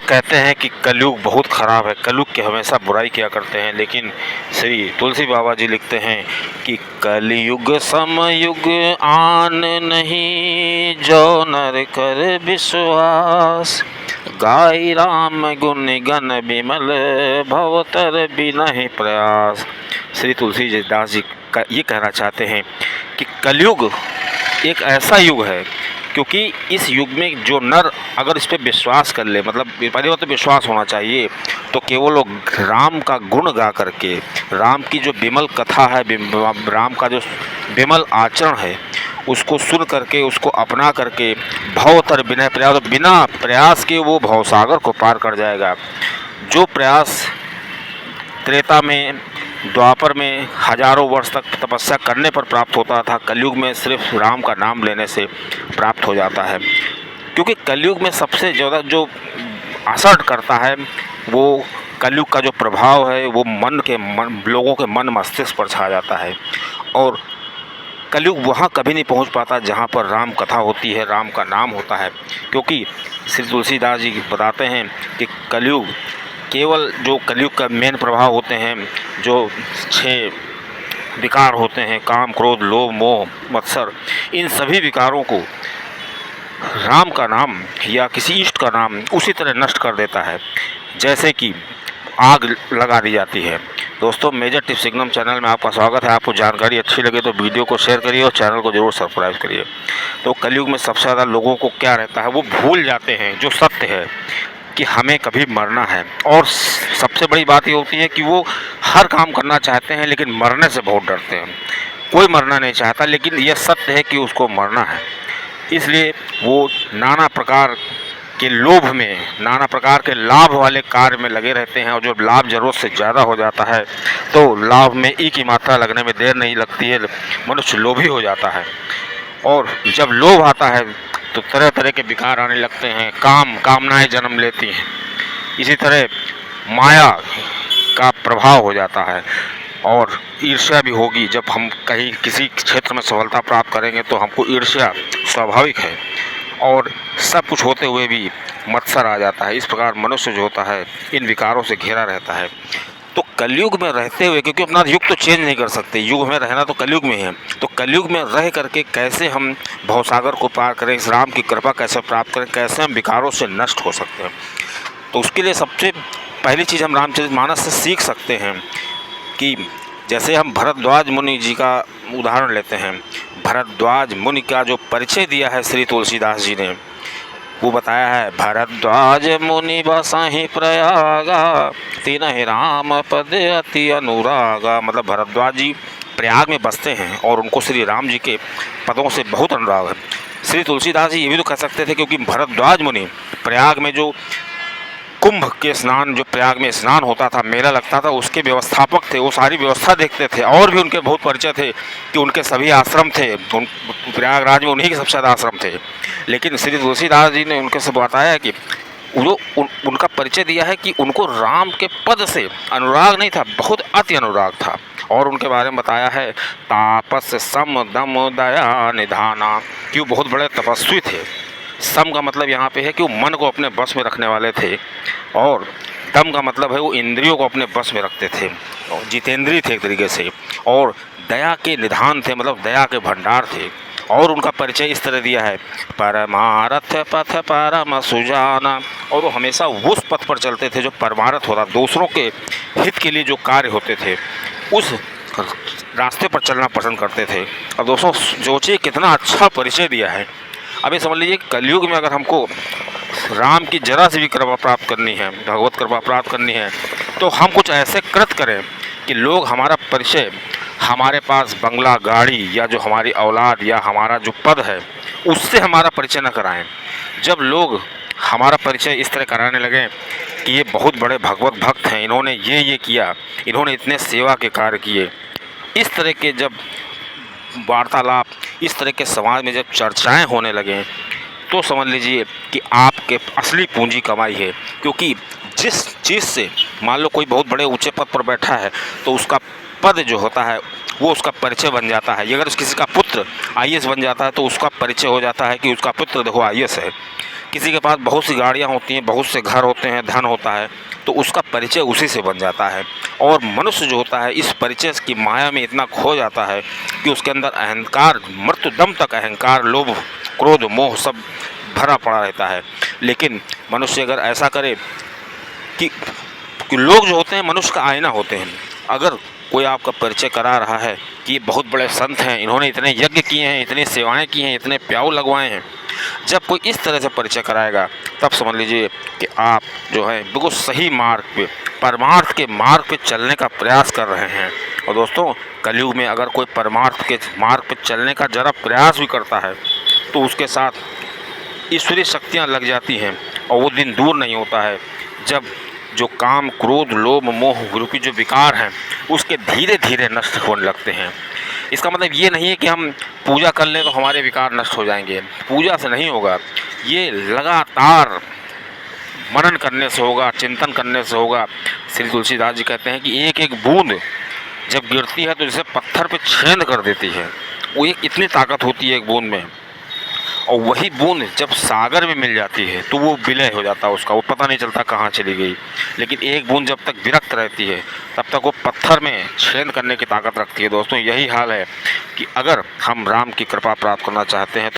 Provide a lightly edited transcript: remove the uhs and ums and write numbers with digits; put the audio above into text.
कहते हैं कि कलयुग बहुत ख़राब है, कलयुग की हमेशा बुराई किया करते हैं, लेकिन श्री तुलसी बाबा जी लिखते हैं कि कलयुग समयुग आन नहीं, जो नर कर विश्वास, गाय राम गुण गण बिमल, भवतर बिनहि प्रयास। श्री तुलसी दास जी ये कहना चाहते हैं कि कलयुग एक ऐसा युग है, क्योंकि इस युग में जो नर अगर इस पर विश्वास कर ले, मतलब पहली बात तो विश्वास होना चाहिए, तो केवल वो राम का गुण गा करके, राम की जो विमल कथा है, राम का जो विमल आचरण है, उसको सुन करके, उसको अपना करके भवतर बिना प्रयास, बिना प्रयास के वो भवसागर को पार कर जाएगा। जो प्रयास त्रेता में, द्वापर में हजारों वर्ष तक तपस्या करने पर प्राप्त होता था, कलयुग में सिर्फ राम का नाम लेने से प्राप्त हो जाता है। क्योंकि कलयुग में सबसे ज़्यादा जो असर करता है, वो कलयुग का जो प्रभाव है वो लोगों के मन मस्तिष्क पर छा जाता है। और कलयुग वहाँ कभी नहीं पहुँच पाता जहाँ पर राम कथा होती है, राम का नाम होता है। क्योंकि श्री तुलसीदास जी बताते हैं कि कलयुग केवल जो कलयुग का मेन प्रभाव होते हैं, जो 6 विकार होते हैं, काम क्रोध लोभ मोह मत्सर, इन सभी विकारों को राम का नाम या किसी इष्ट का नाम उसी तरह नष्ट कर देता है जैसे कि आग लगा दी जाती है। दोस्तों, मेजर टिप्स सिग्नम चैनल में आपका स्वागत है। आपको जानकारी अच्छी लगे तो वीडियो को शेयर करिए और चैनल को ज़रूर सब्सक्राइब करिए। तो कलयुग में सबसे ज़्यादा लोगों को क्या रहता है, वो भूल जाते हैं जो सत्य है कि हमें कभी मरना है। और सबसे बड़ी बात ये होती है कि वो हर काम करना चाहते हैं लेकिन मरने से बहुत डरते हैं। कोई मरना नहीं चाहता, लेकिन यह सत्य है कि उसको मरना है। इसलिए वो नाना प्रकार के लोभ में, नाना प्रकार के लाभ वाले कार्य में लगे रहते हैं। और जब लाभ ज़रूरत से ज़्यादा हो जाता है तो लाभ में ई की मात्रा लगने में देर नहीं लगती है, मनुष्य लोभी हो जाता है। और जब लोभ आता है तो तरह तरह के विकार आने लगते हैं, कामनाएं जन्म लेती हैं। इसी तरह माया का प्रभाव हो जाता है और ईर्ष्या भी होगी। जब हम कहीं किसी क्षेत्र में सफलता प्राप्त करेंगे तो हमको ईर्ष्या स्वाभाविक है, और सब कुछ होते हुए भी मत्सर आ जाता है। इस प्रकार मनुष्य जो होता है इन विकारों से घिरा रहता है। तो कलयुग में रहते हुए, क्योंकि अपना युग तो चेंज नहीं कर सकते, युग में रहना तो कलयुग में है, तो कलयुग में रह करके कैसे हम भवसागर को पार करें, इस राम की कृपा कैसे प्राप्त करें, कैसे हम विकारों से नष्ट हो सकते हैं। तो उसके लिए सबसे पहली चीज़ हम रामचरितमानस से सीख सकते हैं कि जैसे हम भरद्वाज मुनि जी का उदाहरण लेते हैं। भरद्वाज मुनि का जो परिचय दिया है श्री तुलसीदास जी ने, वो बताया है, भरद्वाज मुनि बसहि प्रयागा, तिनहि राम पद अति अनुरागा। मतलब भरद्वाज जी प्रयाग में बसते हैं और उनको श्री राम जी के पदों से बहुत अनुराग है। श्री तुलसीदास जी ये भी तो कह सकते थे, क्योंकि भरद्वाज मुनि प्रयाग में जो कुंभ के स्नान, जो प्रयाग में स्नान होता था, मेला लगता था, उसके व्यवस्थापक थे, वो सारी व्यवस्था देखते थे। और भी उनके बहुत परिचय थे कि उनके सभी आश्रम थे, प्रयागराज में उन्हीं के सबसे ज़्यादा आश्रम थे। लेकिन श्री तुलसीदास जी ने उनके से बताया है कि उनका परिचय दिया है कि उनको राम के पद से अनुराग नहीं था, बहुत अति अनुराग था। और उनके बारे में बताया है, तापस सम दम दया निधाना, कि वो बहुत बड़े तपस्वी थे। सम का मतलब यहाँ पे है कि वो मन को अपने बस में रखने वाले थे, और दम का मतलब है वो इंद्रियों को अपने बस में रखते थे, जितेंद्रिय थे एक तरीके से। और दया के निधान थे, मतलब दया के भंडार थे। और उनका परिचय इस तरह दिया है, परमारथ पथ परम सुजाना, और वो हमेशा उस पथ पर चलते थे जो परमारथ होता, दूसरों के हित के लिए जो कार्य होते थे, उस रास्ते पर चलना पसंद करते थे। अब दोस्तों सोचिए कितना अच्छा परिचय दिया है। अभी समझ लीजिए कलयुग में अगर हमको राम की जरा से भी कृपा प्राप्त करनी है, भगवत कृपा प्राप्त करनी है, तो हम कुछ ऐसे कृत करें कि लोग हमारा परिचय, हमारे पास बंगला गाड़ी या जो हमारी औलाद या हमारा जो पद है उससे हमारा परिचय न कराएं। जब लोग हमारा परिचय इस तरह कराने लगें कि ये बहुत बड़े भगवत भक्त हैं, इन्होंने ये किया, इन्होंने इतने सेवा के कार्य किए, इस तरह के जब वार्तालाप, इस तरह के समाज में जब चर्चाएं होने लगें, तो समझ लीजिए कि आपके असली पूंजी कमाई है। क्योंकि जिस चीज़ से, मान लो कोई बहुत बड़े ऊंचे पद पर बैठा है, तो उसका पद जो होता है वो उसका परिचय बन जाता है। अगर किसी का पुत्र आईएएस बन जाता है तो उसका परिचय हो जाता है कि उसका पुत्र देखो आईएएस है। किसी के पास बहुत सी गाड़ियाँ होती हैं, बहुत से घर होते हैं, धन होता है, तो उसका परिचय उसी से बन जाता है। और मनुष्य जो होता है इस परिचय की माया में इतना खो जाता है कि उसके अंदर अहंकार, मृत्यु दम तक अहंकार, लोभ, क्रोध, मोह सब भरा पड़ा रहता है। लेकिन मनुष्य अगर ऐसा करे कि लोग जो होते हैं मनुष्य का आईना होते हैं। अगर कोई आपका परिचय करा रहा है कि ये बहुत बड़े संत हैं, इन्होंने इतने यज्ञ किए हैं, इतनी सेवाएं की हैं, इतने प्याऊ लगवाए हैं, जब कोई इस तरह से परिचय कराएगा तब समझ लीजिए कि आप जो है बिल्कुल सही मार्ग पे, परमार्थ के मार्ग पे चलने का प्रयास कर रहे हैं। और दोस्तों, कलयुग में अगर कोई परमार्थ के मार्ग पे चलने का ज़रा प्रयास भी करता है तो उसके साथ ईश्वरीय शक्तियाँ लग जाती हैं। और वो दिन दूर नहीं होता है जब जो काम, क्रोध, लोभ, मोह रूपी जो विकार हैं उसके धीरे धीरे नष्ट होने लगते हैं। इसका मतलब ये नहीं है कि हम पूजा कर लें तो हमारे विकार नष्ट हो जाएंगे। पूजा से नहीं होगा, ये लगातार मनन करने से होगा, चिंतन करने से होगा। श्री तुलसीदास जी कहते हैं कि एक एक बूंद जब गिरती है तो जैसे पत्थर पे छेद कर देती है। वो एक इतनी ताकत होती है एक बूंद में। और वही बूंद जब सागर में मिल जाती है तो वो विलय हो जाता है उसका, वो पता नहीं चलता कहाँ चली गई। लेकिन एक बूंद जब तक विरक्त रहती है तब तक वो पत्थर में छेद करने की ताकत रखती है। दोस्तों, यही हाल है कि अगर हम राम की कृपा प्राप्त करना चाहते हैं